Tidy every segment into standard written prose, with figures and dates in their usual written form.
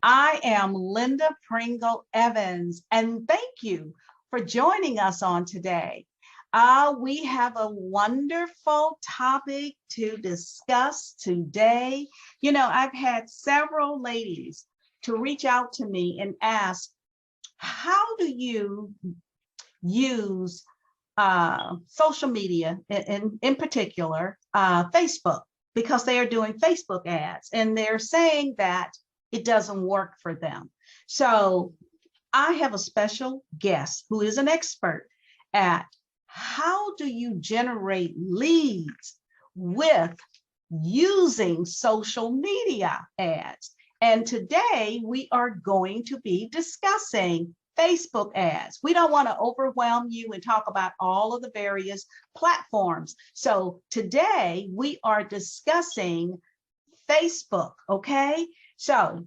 I am Linda Pringle Evans, and thank you for joining us on today. We have a wonderful topic to discuss today. You know, I've had several ladies to reach out to me and ask, how do you use social media, in particular, Facebook, because they are doing Facebook ads and they're saying that it doesn't work for them. So I have a special guest who is an expert at how do you generate leads with using social media ads. And today we are going to be discussing Facebook ads. We don't want to overwhelm you and talk about all of the various platforms. So today we are discussing Facebook, okay? So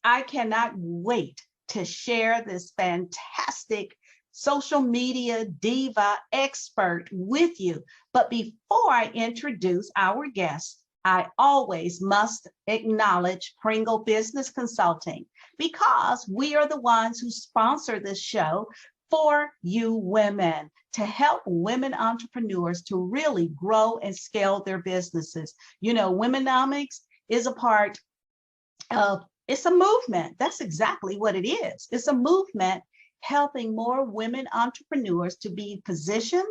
I cannot wait to share this fantastic social media diva expert with you. But before I introduce our guest, I always must acknowledge Pringle Business Consulting, because we are the ones who sponsor this show for you women, to help women entrepreneurs to really grow and scale their businesses. You know, WomeNomic is a part of, it's a movement. That's exactly what it is. It's a movement helping more women entrepreneurs to be positioned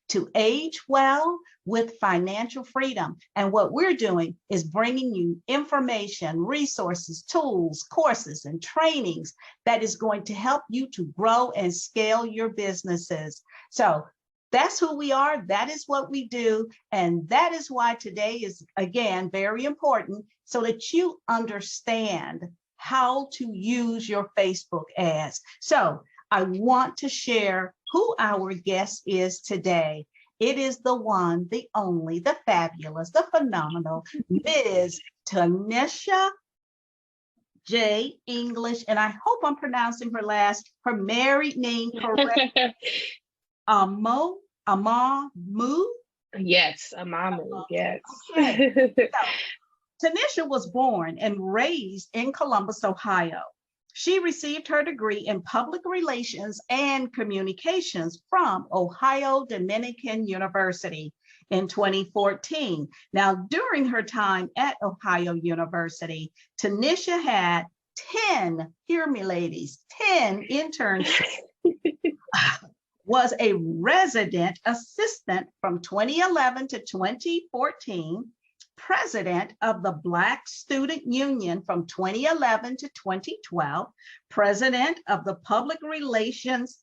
to age well with financial freedom. And what we're doing is bringing you information, resources, tools, courses, and trainings that is going to help you to grow and scale your businesses. So that's who we are. That is what we do. And that is why today is, again, very important, so that you understand how to use your Facebook ads. So I want to share who our guest is today. It is the one, the only, the fabulous, the phenomenal, Ms. Tonneisha J. English, and I hope I'm pronouncing her married name correct. Amamu? Yes, Amamu, yes. Okay. So, Tonneisha was born and raised in Columbus, Ohio. She received her degree in public relations and communications from Ohio Dominican University in 2014. Now, during her time at Ohio University, Tonneisha had 10, hear me ladies, 10 internships, was a resident assistant from 2011 to 2014, president of the Black Student Union from 2011 to 2012, president of the Public Relations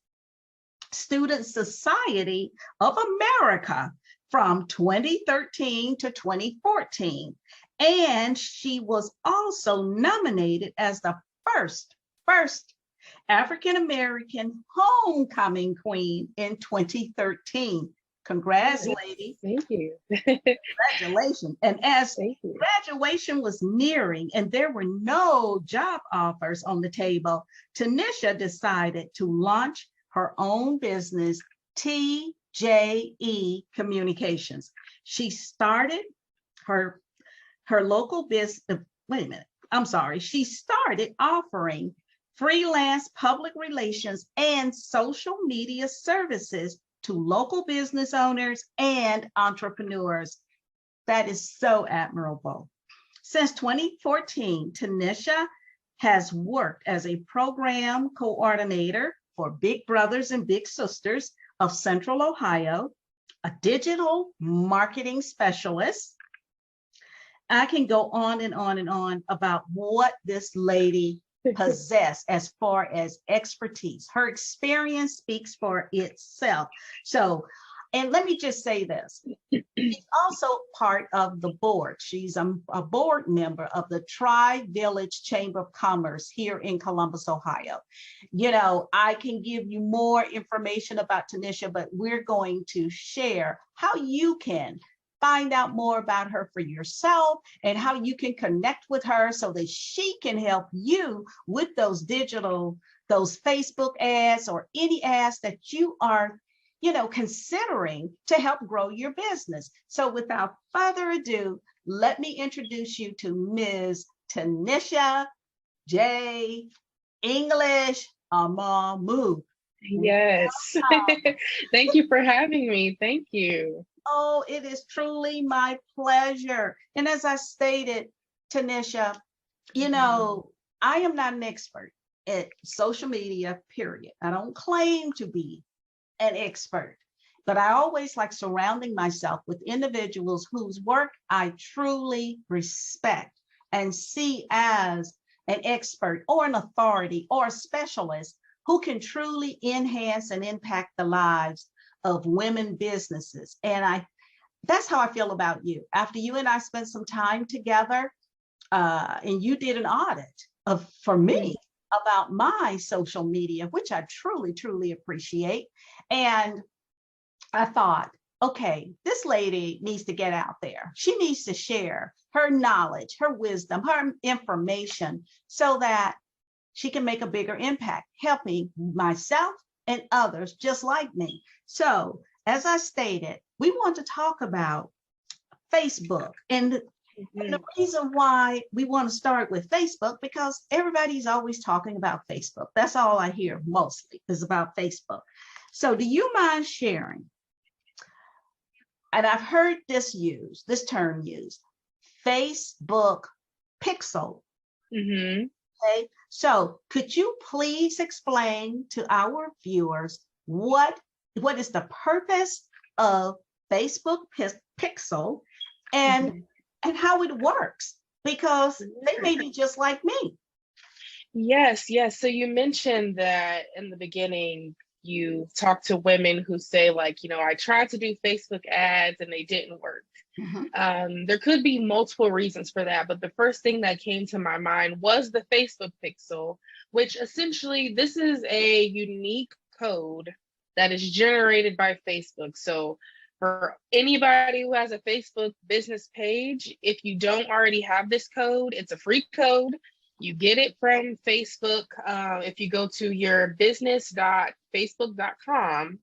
Student Society of America from 2013 to 2014. And she was also nominated as the first African-American homecoming queen in 2013. Congrats, lady. Thank you. Congratulations. And as graduation was nearing and there were no job offers on the table, Tonneisha decided to launch her own business, TJE Communications. She started her local business, she started offering freelance public relations and social media services to local business owners and entrepreneurs. That is so admirable. Since 2014, Tonneisha has worked as a program coordinator for Big Brothers and Big Sisters of Central Ohio, a digital marketing specialist. I can go on and on and on about what this lady possess as far as expertise. Her experience speaks for itself. So, and let me just say this. She's also part of the board. She's a board member of the Tri-Village Chamber of Commerce here in Columbus, Ohio. You know, I can give you more information about Tonneisha, but we're going to share how you can find out more about her for yourself and how you can connect with her so that she can help you with those those Facebook ads or any ads that you are, considering to help grow your business. So without further ado, let me introduce you to Ms. Tonneisha J, English, Amamu. Yes. Thank you for having me. Thank you. Oh, it is truly my pleasure. And as I stated, Tonneisha, you know, I am not an expert at social media, period. I don't claim to be an expert, but I always like surrounding myself with individuals whose work I truly respect and see as an expert or an authority or a specialist who can truly enhance and impact the lives of women businesses. And that's how I feel about you. After you and I spent some time together, and you did an audit for me about my social media, which I truly, truly appreciate. And I thought, okay, this lady needs to get out there. She needs to share her knowledge, her wisdom, her information so that she can make a bigger impact, helping myself and others just like me. So, as I stated, we want to talk about Facebook. And the reason why we want to start with Facebook, because everybody's always talking about Facebook. That's all I hear mostly is about Facebook. So do you mind sharing? And I've heard this term used, Facebook pixel. Okay. So could you please explain to our viewers what is the purpose of Facebook pixel and how it works, because they may be just like me. Yes. So you mentioned that in the beginning, you talk to women who say, like, I tried to do Facebook ads and they didn't work. There could be multiple reasons for that, but the first thing that came to my mind was the Facebook pixel, which essentially this is a unique code that is generated by Facebook. So for anybody who has a Facebook business page, if you don't already have this code, it's a free code. You get it from Facebook. If you go to your business.facebook.com,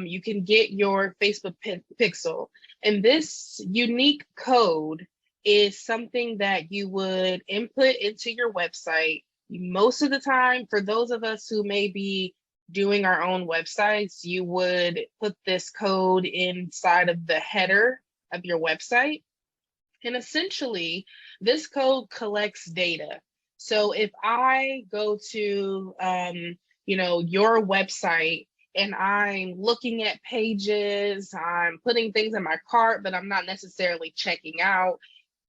you can get your Facebook pixel. And this unique code is something that you would input into your website. Most of the time, for those of us who may be doing our own websites, you would put this code inside of the header of your website. And essentially, this code collects data. So if I go to, your website and I'm looking at pages, I'm putting things in my cart, but I'm not necessarily checking out,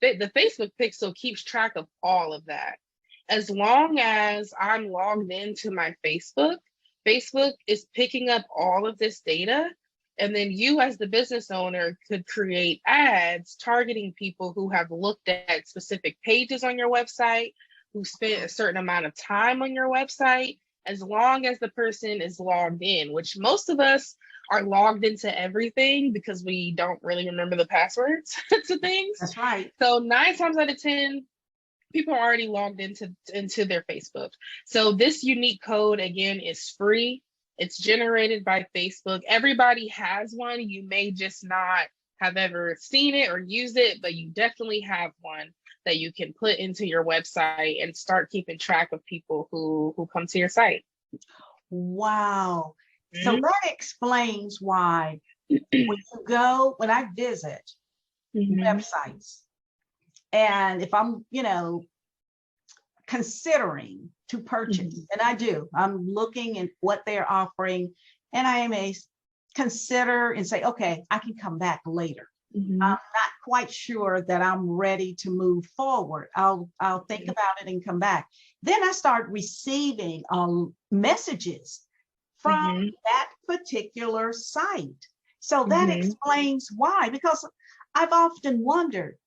the Facebook pixel keeps track of all of that. As long as I'm logged into my Facebook is picking up all of this data. And then you as the business owner could create ads targeting people who have looked at specific pages on your website, who spent a certain amount of time on your website, as long as the person is logged in, which most of us are logged into everything because we don't really remember the passwords to things. That's right. So 9 times out of 10, people are already logged into their Facebook. So this unique code, again, is free. It's generated by Facebook. Everybody has one. You may just not have ever seen it or used it, but you definitely have one that you can put into your website and start keeping track of people who come to your site. Wow. So that explains why when I visit websites, and if I'm, considering to purchase, and I do, I'm looking at what they're offering, and I may consider and say, okay, I can come back later. I'm not quite sure that I'm ready to move forward. I'll think about it and come back. Then I start receiving messages from that particular site. So that explains why, because I've often wondered,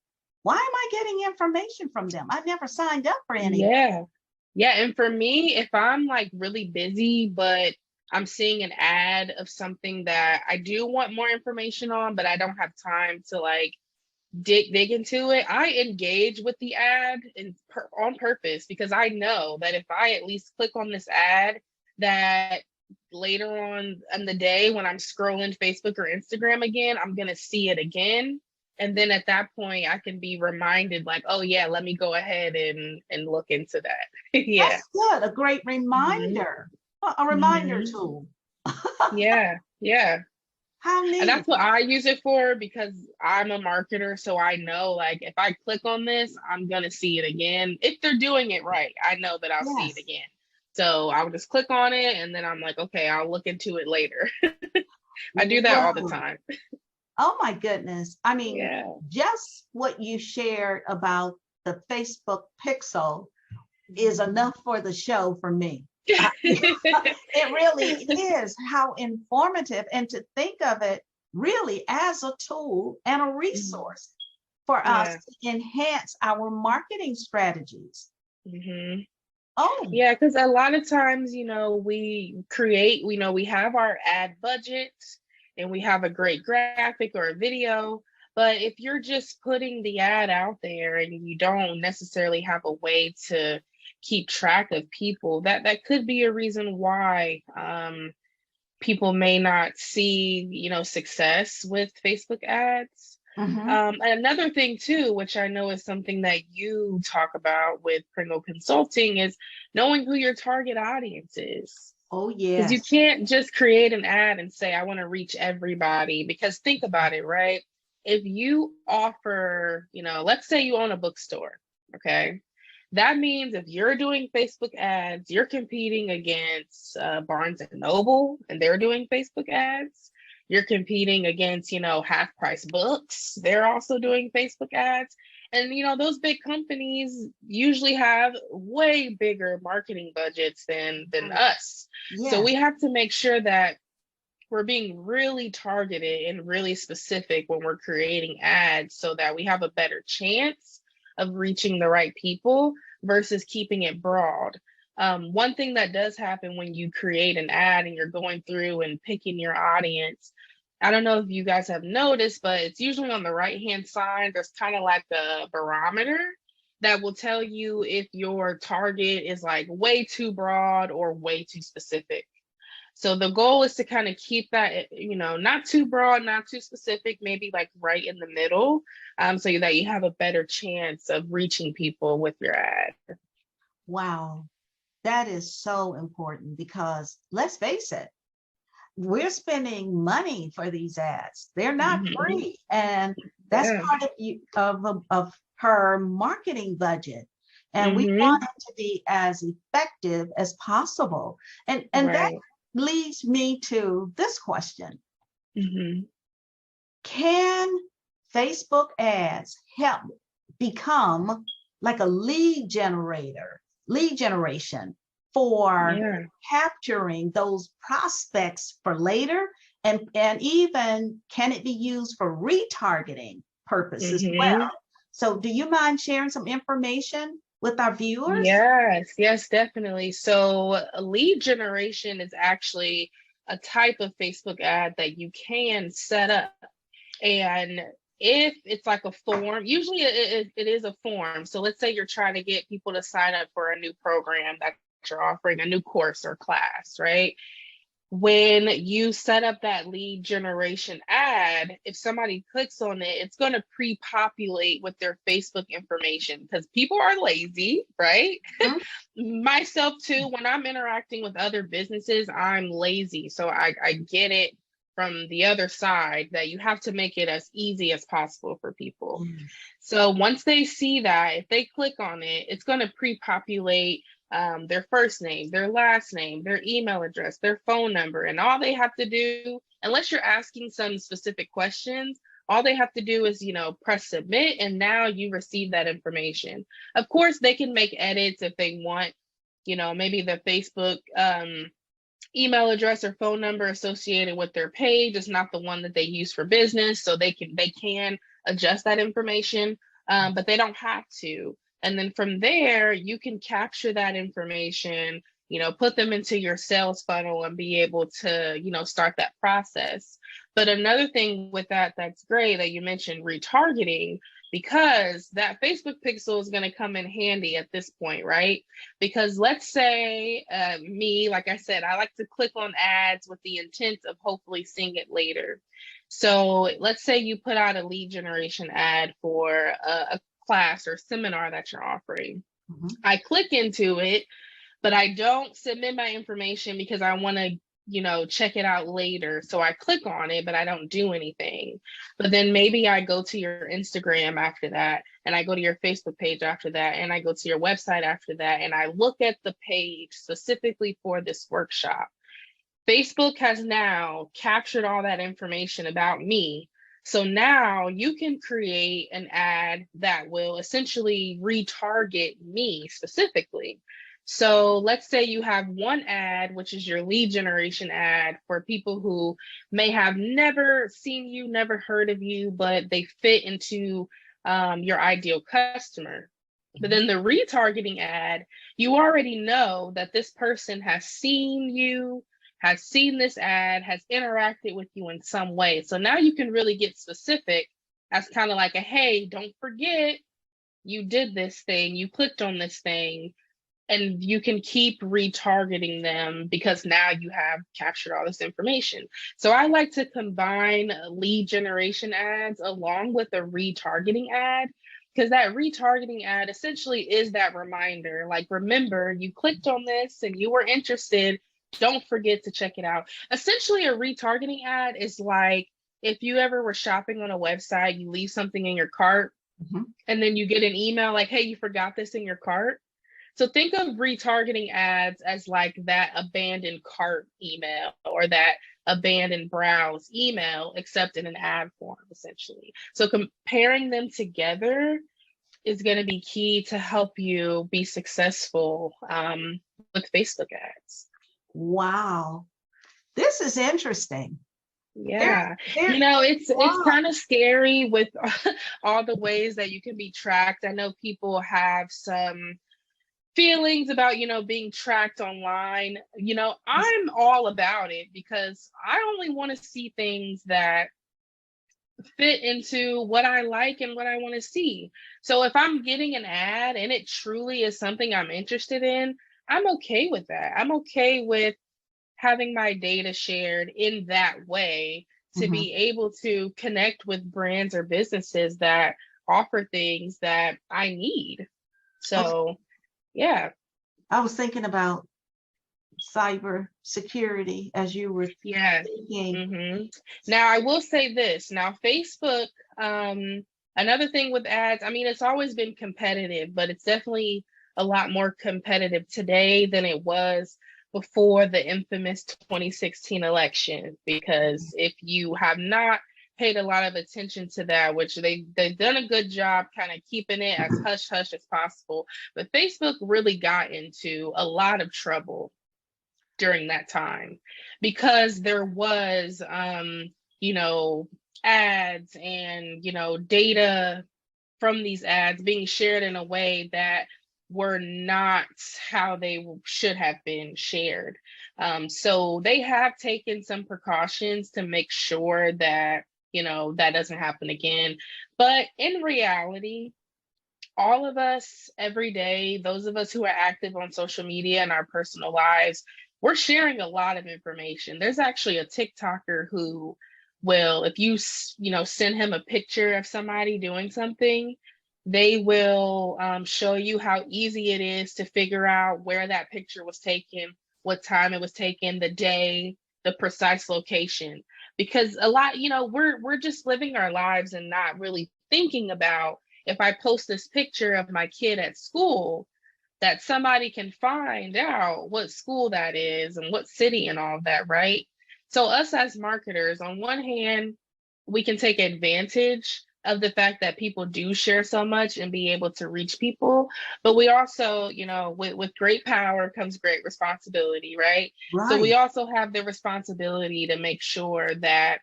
why am I getting information from them? I've never signed up for any. Yeah. And for me, if I'm like really busy, but I'm seeing an ad of something that I do want more information on, but I don't have time to like dig into it, I engage with the ad on purpose, because I know that if I at least click on this ad, that later on in the day when I'm scrolling Facebook or Instagram again, I'm going to see it again. And then at that point, I can be reminded like, oh yeah, let me go ahead and look into that. Yeah. That's good. A great Hmm. reminder, a reminder Hmm. tool. Yeah. Yeah. How And neat. that's what I use it for because I'm a marketer. So I know like if I click on this, I'm going to see it again. If they're doing it right, I know that I'll see it Yes. again. So I'll just click on it and then I'm like, okay, I'll look into it later. I do that all the Whoa. time. Oh my goodness. I mean, Yeah. just what you shared about the Facebook pixel is Mhm. enough for the show for me. It really is how informative, and to think of it really as a tool and a Mhm. resource for us Yeah. to enhance our marketing strategies. Hmm. Oh, Yeah, because a lot of times, we create, we have our ad budget and we have a great graphic or a video. But if you're just putting the ad out there and you don't necessarily have a way to keep track of people, that could be a reason why people may not see, success with Facebook ads. mhm. And another thing too, which I know is something that you talk about with Pringle Consulting, is knowing who your target audience is. Oh, Because you yes. can't just create an ad and say, I want to reach everybody. Because think about it, right? If you offer, let's say you own a bookstore, okay? That means if you're doing Facebook ads, you're competing against Barnes and Noble, and they're doing Facebook ads. You're competing against, half price books. They're also doing Facebook ads. And, those big companies usually have way bigger marketing budgets than us. So Yes. we have to make sure that we're being really targeted and really specific when we're creating ads so that we have a better chance of reaching the right people versus keeping it broad. One thing that does happen when you create an ad and you're going through and picking your audience, I don't know if you guys have noticed, but it's usually on the right hand side. There's kind of like a barometer that will tell you if your target is like way too broad or way too specific. So the goal is to kind of keep that, not too broad, not too specific, maybe like right in the middle, so that you have a better chance of reaching people with your ad. Wow. That is so important because let's face it, we're spending money for these ads. They're not Hmm. free. And that's Yeah. part of of her marketing budget. And we Hmm. want it to be as effective as possible. And that Right. leads me to this question. Hmm. Can Facebook ads help become like a lead generation for Yeah. capturing those prospects for later? And even can it be used for retargeting purpose as Hmm. well? So do you mind sharing some information with our viewers? Yes, yes, definitely. So lead generation is actually a type of Facebook ad that you can set up. And if it's like a form, usually it is a form. So let's say you're trying to get people to sign up for a new program that you're offering, a new course or class, right? When you set up that lead generation ad, if somebody clicks on it, it's going to pre-populate with their Facebook information because people are lazy, right? Mhm. Myself too, when I'm interacting with other businesses, I'm lazy. So I get it from the other side that you have to make it as easy as possible for people. Yes. So once they see that, if they click on it, it's going to pre-populate their first name, their last name, their email address, their phone number, and all they have to do, unless you're asking some specific questions, all they have to do is, press submit, and now you receive that information. Of course, they can make edits if they want, maybe the Facebook email address or phone number associated with their page is not the one that they use for business, so they can adjust that information, but they don't have to. And then from there, you can capture that information, put them into your sales funnel and be able to, start that process. But another thing with that that's great that you mentioned retargeting, because that Facebook pixel is going to come in handy at this point, right? Because let's say me, like I said, I like to click on ads with the intent of hopefully seeing it later. So let's say you put out a lead generation ad for a class or seminar that you're offering. Mhm. I click into it, but I don't submit my information because I want to, check it out later. So I click on it, but I don't do anything. But then maybe I go to your Instagram after that, and I go to your Facebook page after that, and I go to your website after that, and I look at the page specifically for this workshop. Facebook has now captured all that information about me. So now you can create an ad that will essentially retarget me specifically. So let's say you have one ad, which is your lead generation ad for people who may have never seen you, never heard of you, but they fit into your ideal customer. But then the retargeting ad, you already know that this person has seen you, has seen this ad, has interacted with you in some way. So now you can really get specific as kind of like a, hey, don't forget you did this thing, you clicked on this thing, and you can keep retargeting them because now you have captured all this information. So I like to combine lead generation ads along with a retargeting ad, because that retargeting ad essentially is that reminder, like, remember, you clicked on this and you were interested, don't forget to check it out. Essentially, a retargeting ad is like if you ever were shopping on a website, you leave something in your cart, Mhm. and then you get an email like, hey, you forgot this in your cart. So think of retargeting ads as like that abandoned cart email or that abandoned browse email, except in an ad form, essentially. So comparing them together is going to be key to help you be successful with Facebook ads. Wow, this is interesting. There, Yeah, there, it's wow. kind of scary with all the ways that you can be tracked. I know people have some feelings about, being tracked online. I'm all about it because I only want to see things that fit into what I like and what I want to see. So if I'm getting an ad and it truly is something I'm interested in, I'm okay with that. I'm okay with having my data shared in that way to Mhm. be able to connect with brands or businesses that offer things that I need. I was, So, yeah. I was thinking about cyber security as you were Yeah. speaking. Now, I will say this. Now, Facebook, another thing with ads, I mean, it's always been competitive, but it's definitely a lot more competitive today than it was before the infamous 2016 election. Because if you have not paid a lot of attention to that, which they've done a good job kind of keeping it as hush hush as possible, but Facebook really got into a lot of trouble during that time because there was you know ads and data from these ads being shared in a way that were not how they should have been shared. So they have taken some precautions to make sure that that doesn't happen again, but in reality, all of us every day, those of us who are active on social media in our personal lives, we're sharing a lot of information. There's actually a TikToker who will, if you, send him a picture of somebody doing something, they will show you how easy it is to figure out where that picture was taken, what time it was taken, the day, the precise location. Because a lot, we're just living our lives and not really thinking about, if I post this picture of my kid at school, that somebody can find out what school that is and what city and all of that, right? So us as marketers, on one hand, we can take advantage of the fact that people do share so much and be able to reach people, but we also, with great power comes great responsibility, right? So we Right. also have the responsibility to make sure that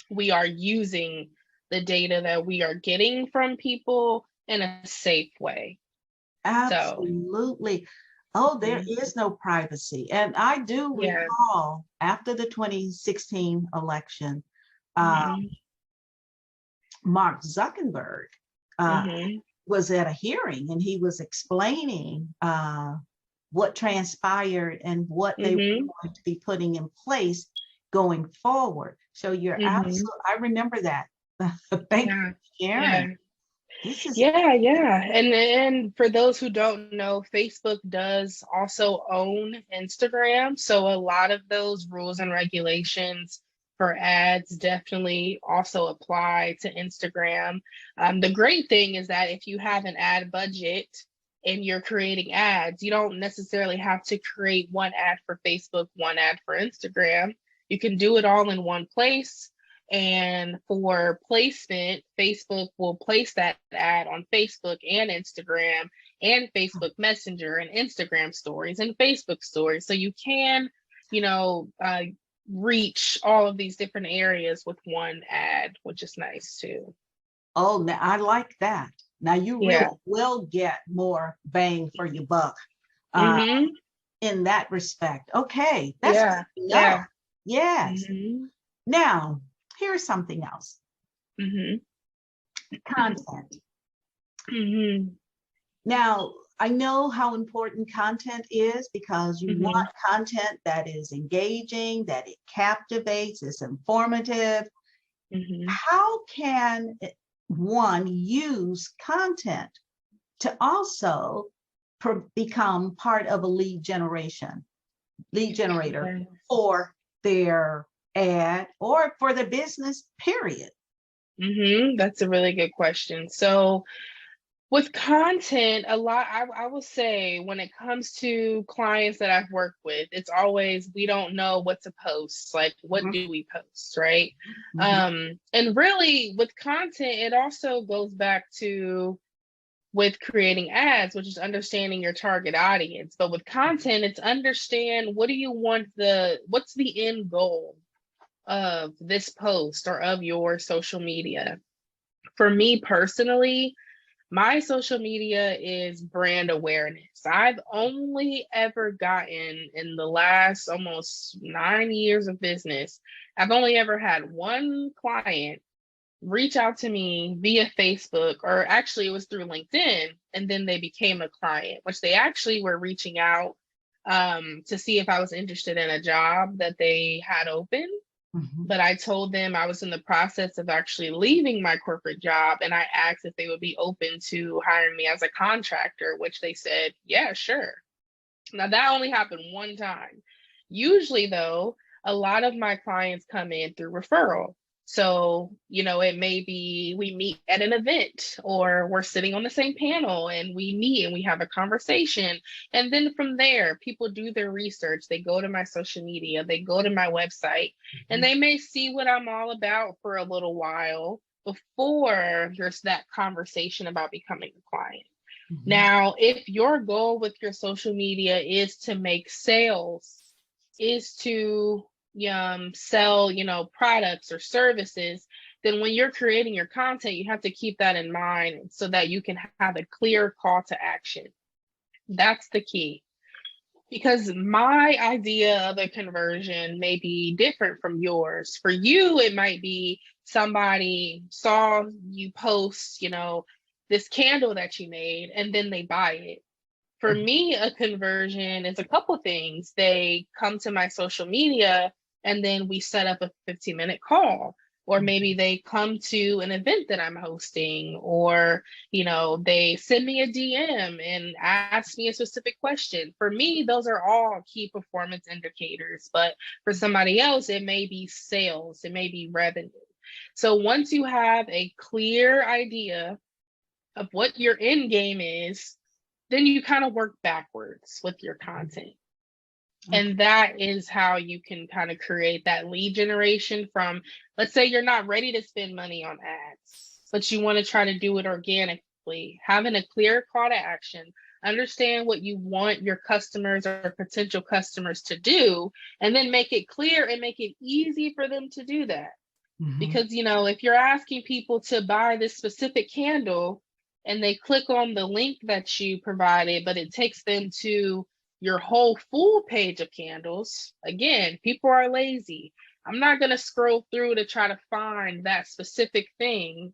we are using the data that we are getting from people in a safe way. So, Absolutely. Oh, there mhm, is no privacy. And I do yeah. recall after the 2016 election, uh, Hmm. Mark Zuckerberg uh, Hmm. was at a hearing and he was explaining what transpired and what they were Hmm. going to be putting in place. going forward. So you're Mhm. absolutely, I remember that. Thank you Yeah. for sharing. Yeah. This is, Yeah, yeah. And for those who don't know, Facebook does also own Instagram. So a lot of those rules and regulations for ads definitely also apply to Instagram. The great thing is that if you have an ad budget and you're creating ads, you don't necessarily have to create one ad for Facebook, one ad for Instagram. You can do it all in one place. And for placement, Facebook will place that ad on Facebook and Instagram and Facebook Messenger and Instagram stories and Facebook stories. So you can, you know, reach all of these different areas with one ad, which is nice too. oh, now I like that. Now you really Yeah. will get more bang for your buck uh, Mm-hmm. in that respect. Okay, that's good Yeah. to know. Yeah. Yes. Mm-hmm. Now, here's something else. Mm-hmm. Content. Mm-hmm. Now, I know how important content is because you Mm-hmm. want content that is engaging, that it captivates, is informative. Mm-hmm. How can one use content to also become part of a lead generator Yeah. for their ad or for the business, period? Mm-hmm. That's a really good question. So with content, a lot, I will say when it comes to clients that I've worked with, it's always we don't know what to post. Like, what Mhm, do we post, right? mhm, And really with content, it also goes back to with creating ads, which is understanding your target audience. But with content, it's understand what do you want what's the end goal of this post or of your social media. For me personally, my social media is brand awareness. I've only ever gotten in the last almost 9 years of business, I've only ever had one client reach out to me via Facebook, or actually it was through LinkedIn, and then they became a client, which they actually were reaching out to see if I was interested in a job that they had open. mhm. But I told them I was in the process of actually leaving my corporate job, and I asked if they would be open to hiring me as a contractor, which they said, yeah, sure. Now, that only happened one time. Usually, though, a lot of my clients come in through referral. So, it may be we meet at an event or we're sitting on the same panel and we meet and we have a conversation. And then from there, people do their research. They go to my social media, they go to my website, and they may see what I'm all about for a little while before there's that conversation about becoming a client. Mhm. Now, if your goal with your social media is to make sales, is to sell, products or services, then when you're creating your content, you have to keep that in mind so that you can have a clear call to action. That's the key. Because my idea of a conversion may be different from yours. For you, it might be somebody saw you post, this candle that you made, and then they buy it. For me, a conversion is a couple things. They come to my social media and then we set up a 15-minute call. Or maybe they come to an event that I'm hosting, or they send me a DM and ask me a specific question. For me, those are all key performance indicators. But for somebody else, it may be sales, it may be revenue. So once you have a clear idea of what your end game is, then you kind of work backwards with your content. Okay. And that is how you can kind of create that lead generation from, let's say you're not ready to spend money on ads, but you want to try to do it organically, having a clear call to action, understand what you want your customers or potential customers to do, and then make it clear and make it easy for them to do that. Mhm. Because, if you're asking people to buy this specific candle and they click on the link that you provided, but it takes them to your whole full page of candles, again, people are lazy. I'm not going to scroll through to try to find that specific thing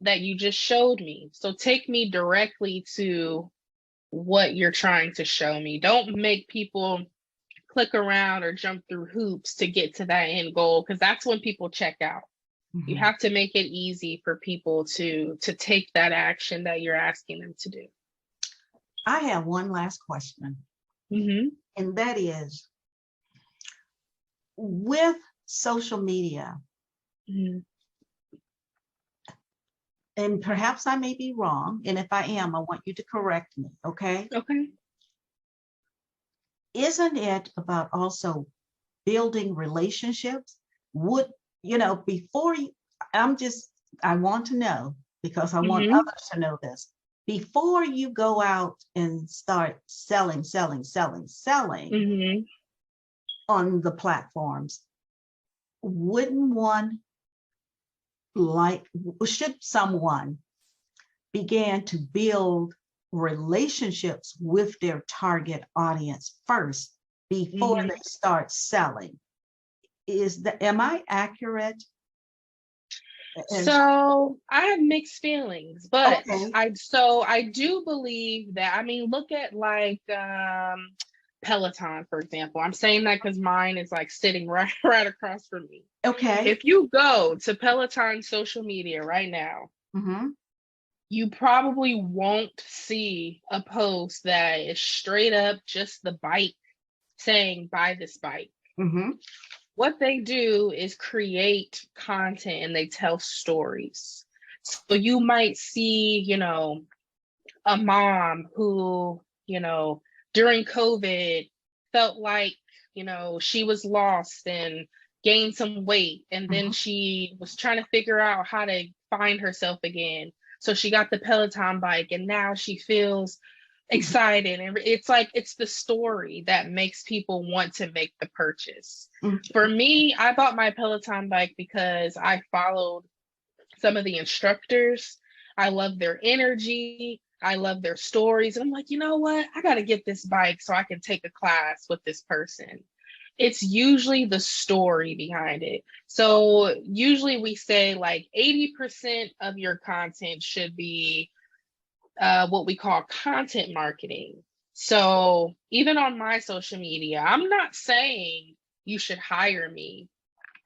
that you just showed me. So take me directly to what you're trying to show me. Don't make people click around or jump through hoops to get to that end goal, because that's when people check out. You have to make it easy for people to take that action that you're asking them to do. I have one last question, and that is, with social media, and perhaps I may be wrong, and if I am, I want you to correct me, okay? Okay. Isn't it about also building relationships? Before you, I want to know, because I want others to know this. Before you go out and start selling on the platforms, should someone begin to build relationships with their target audience first before they start selling? Am I accurate? So I have mixed feelings, but okay. I do believe that, I mean, look at like Peloton, for example. I'm saying that because mine is like sitting right across from me. Okay. If you go to Peloton social media right now, you probably won't see a post that is straight up just the bike saying buy this bike. What they do is create content and they tell stories. So you might see, a mom who, during COVID felt like, she was lost and gained some weight. And then she was trying to figure out how to find herself again. So she got the Peloton bike and now she feels excited. And it's the story that makes people want to make the purchase. For me, I bought my Peloton bike because I followed some of the instructors. I love their energy. I love their stories. And I'm like, you know what? I got to get this bike so I can take a class with this person. It's usually the story behind it. So usually we say like 80% of your content should be what we call content marketing. So even on my social media, I'm not saying you should hire me.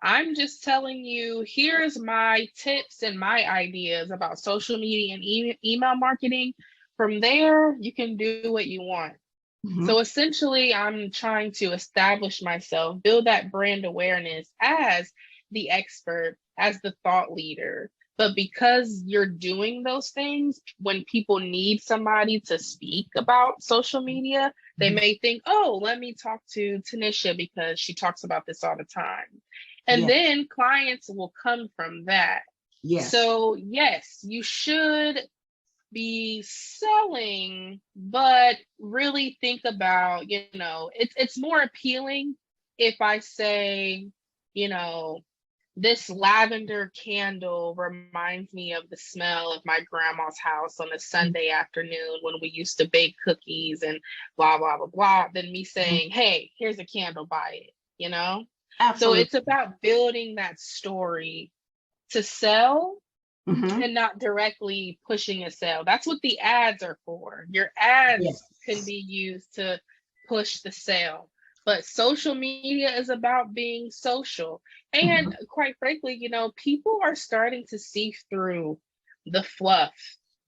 I'm just telling you, here's my tips and my ideas about social media and email marketing. From there, you can do what you want. So essentially, I'm trying to establish myself, build that brand awareness as the expert, as the thought leader. But because you're doing those things, when people need somebody to speak about social media, they may think, oh, let me talk to Tonneisha because she talks about this all the time. And then clients will come from that. So yes, you should be selling, but really think about, it's more appealing if I say, this lavender candle reminds me of the smell of my grandma's house on a Sunday afternoon when we used to bake cookies and blah, blah, blah, blah, than me saying, hey, here's a candle, buy it, Absolutely. So it's about building that story to sell and not directly pushing a sale. That's what the ads are for. Your ads can be used to push the sale. But social media is about being social. And quite frankly, people are starting to see through the fluff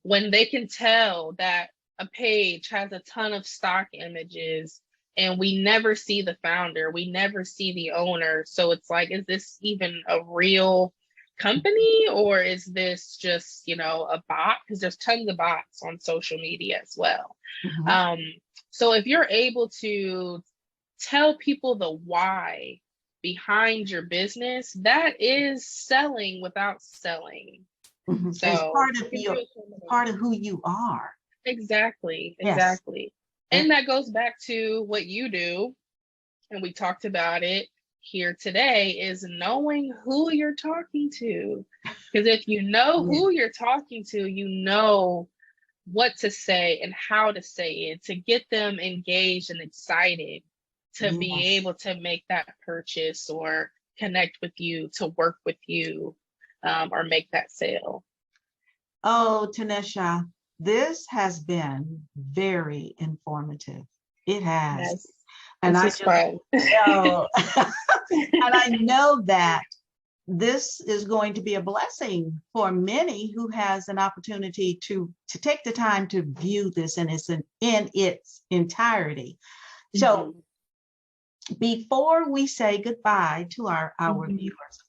when they can tell that a page has a ton of stock images and we never see the founder, we never see the owner. So it's like, is this even a real company or is this just, a bot? Because there's tons of bots on social media as well. So if you're able to tell people the why behind your business, that is selling without selling. So it's part of who you are. Exactly. And that goes back to what you do, and we talked about it here today, is knowing who you're talking to. Because if you know who you're talking to, you know what to say and how to say it to get them engaged and excited to be able to make that purchase or connect with you, to work with you, or make that sale. Oh, Tonneisha, this has been very informative. It has. And This I is just fun. know, and I know that this is going to be a blessing for many who has an opportunity to take the time to view this in its entirety. So before we say goodbye to our viewers,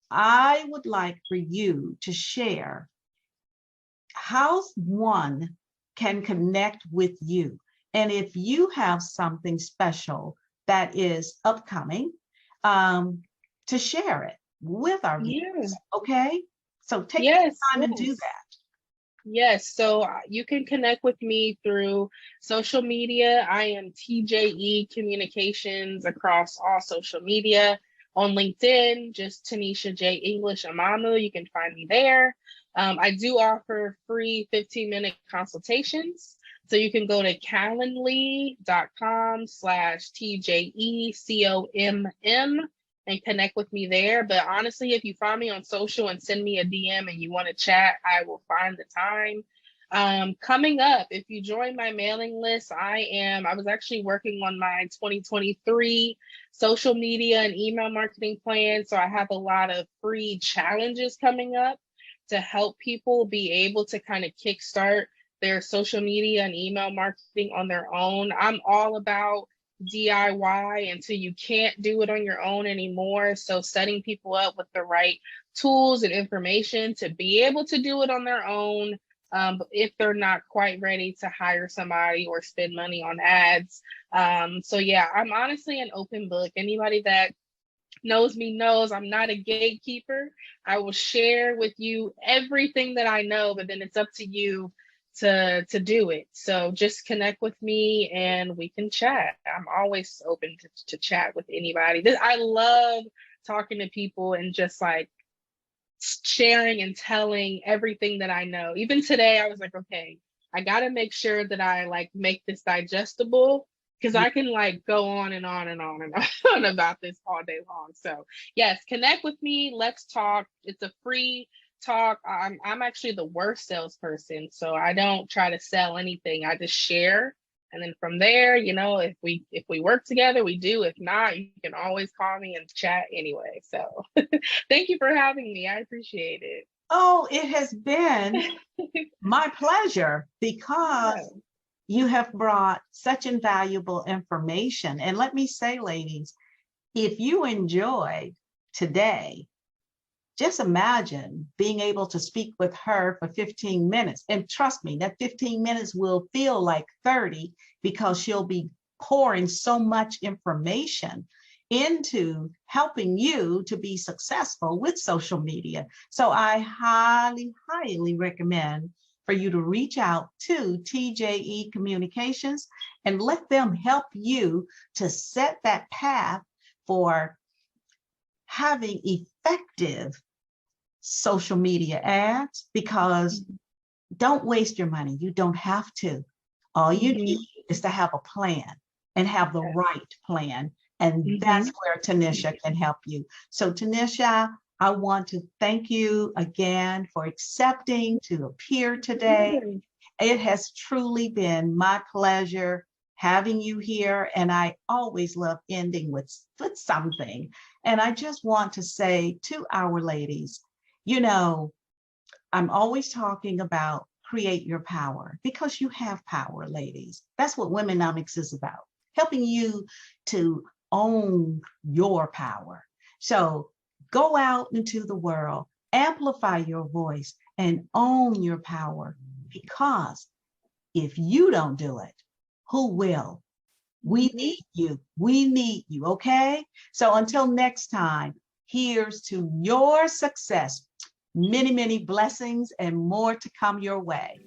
I would like for you to share how one can connect with you. And if you have something special that is upcoming, to share it with our viewers. Okay? So take the time and do that. Yes, so you can connect with me through social media. I am TJE Communications across all social media. On LinkedIn, just Tonneisha J. English Amamu. You can find me there. I do offer free 15-minute consultations. So you can go to calendly.com/TJECOMM and connect with me there. But honestly, if you find me on social and send me a DM and you want to chat, I will find the time. Coming up, if you join my mailing list, I was actually working on my 2023 social media and email marketing plan. So I have a lot of free challenges coming up to help people be able to kind of kickstart their social media and email marketing on their own. I'm all about DIY until you can't do it on your own anymore. So setting people up with the right tools and information to be able to do it on their own, if they're not quite ready to hire somebody or spend money on ads. So yeah, I'm honestly an open book. Anybody that knows me knows I'm not a gatekeeper. I will share with you everything that I know, but then it's up to you to do it. So just connect with me and we can chat. I'm always open to chat with anybody. I love talking to people and just like sharing and telling everything that I know. Even today, I was like, okay, I got to make sure that I like make this digestible, because I can like go on and on and on and on about this all day long. So yes, connect with me. Let's talk. It's a free talk. I'm actually the worst salesperson, so I don't try to sell anything. I just share, and then from there, you know, if we work together, we do. If not, you can always call me and chat anyway. So thank you for having me. I appreciate it. Oh, it has been my pleasure, because you have brought such invaluable information. And let me say, ladies, if you enjoyed today, just imagine being able to speak with her for 15 minutes. And trust me, that 15 minutes will feel like 30, because she'll be pouring so much information into helping you to be successful with social media. So I highly, highly recommend for you to reach out to TJE Communications and let them help you to set that path for having effective social media ads, because don't waste your money. You don't have to. All you need is to have a plan and have the right plan. And that's where Tonneisha can help you. So Tonneisha, I want to thank you again for accepting to appear today. It has truly been my pleasure having you here. And I always love ending with something. And I just want to say to our ladies, you know, I'm always talking about create your power, because you have power, ladies. That's what WomeNomics is about, helping you to own your power. So go out into the world, amplify your voice, and own your power, because if you don't do it, who will? We need you. We need you, okay? So until next time, here's to your success. Many, many blessings and more to come your way.